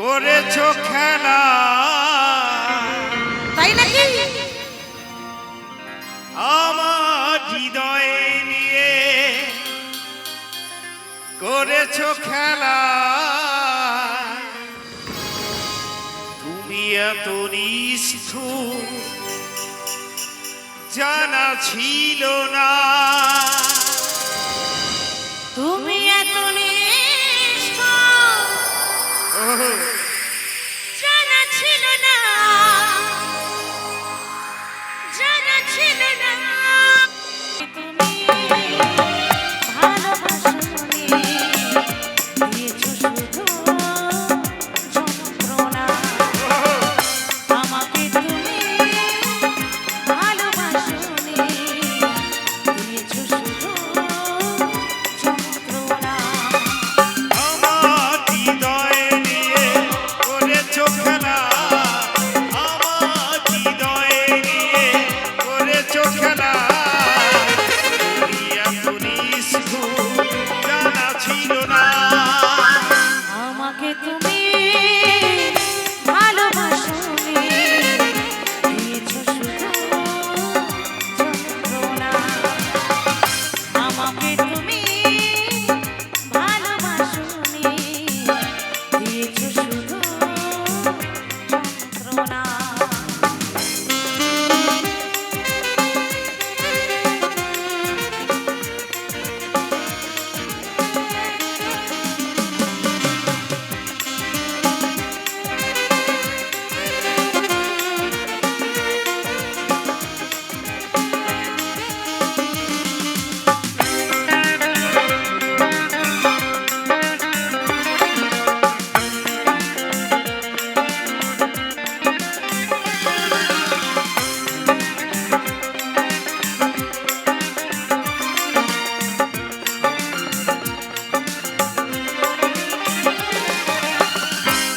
করেছো খেলা, তাই নাকি? আমার হৃদয়ে নিয়ে করেছো খেলা। তুমি এত নিষ্ঠুর জানা ছিল না, তুমি এত নিষ্ঠুর জানা ছিল না, জানা ছিল না। তুমি ভালোবাসনি, দিয়েছো শুধু যন্ত্রণা। আমাকে তুমি ভালোবাসনি, দিয়েছো শুধু যন্ত্রণা। আমার হৃদয়ে নিয়ে করেছো খেলা, আমার হৃদয়ে নিয়ে করেছো খেলা। তুমি এত নিষ্ঠুর জানা ছিল না, আমাকে তুমি ভালোবাসনি, দিয়েছো শুধু যন্ত্রণা। আমাকে তুমি ভালোবাসনি, দিয়েছো শুধু যন্ত্রণা।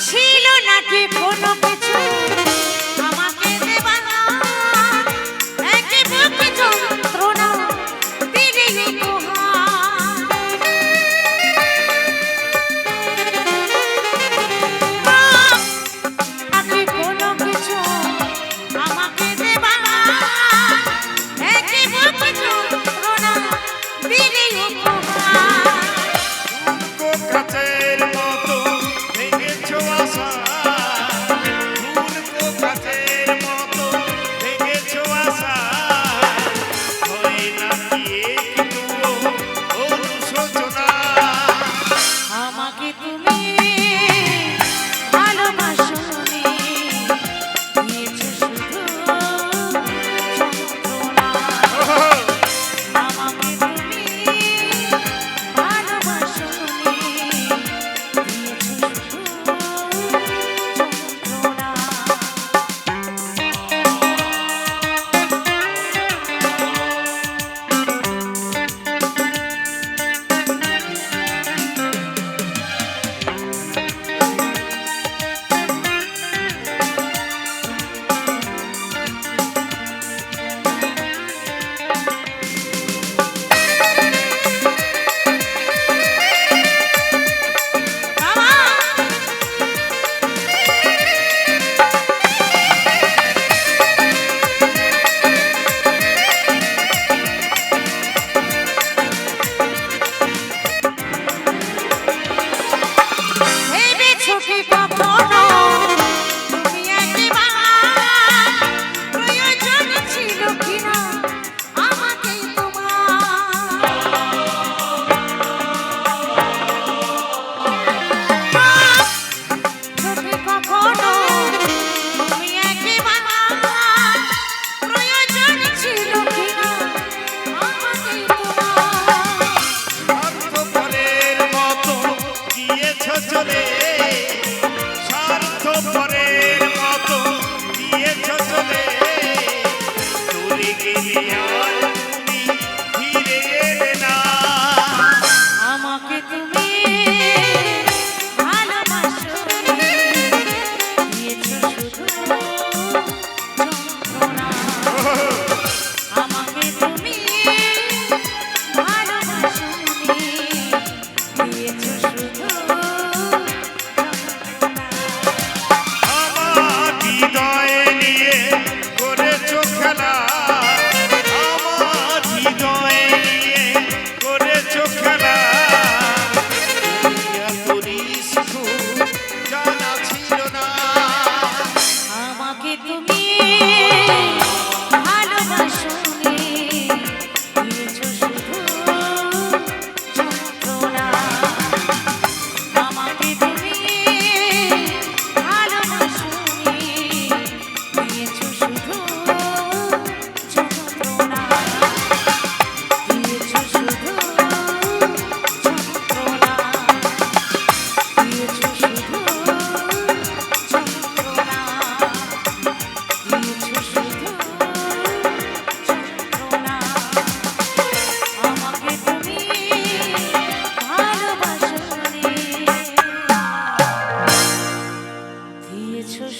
ছিল নাকি কোনো কিছু আমাকে দেবানা, একে বুকে যন্ত্রণা দিলে উপহার। নাকি কোনো কিছু আমাকে দেবানা, একে বুকে যন্ত্রণা দিলে উপহার। ফুলকো কাচের মতো ভেঙেছো আশা, ফুলকো কাচের মতো ভেঙেছো আশা। হয় নাকি একটুও অনুশোচনা, আমাকে তুমি ভালোবাসনি, দিয়েছো শুধু যন্ত্রণা। আমাকে তুমি ভালোবাসনি,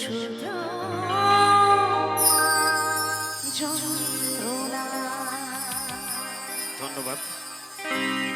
শুধু যন্ত্রণা। ধন্যবাদ।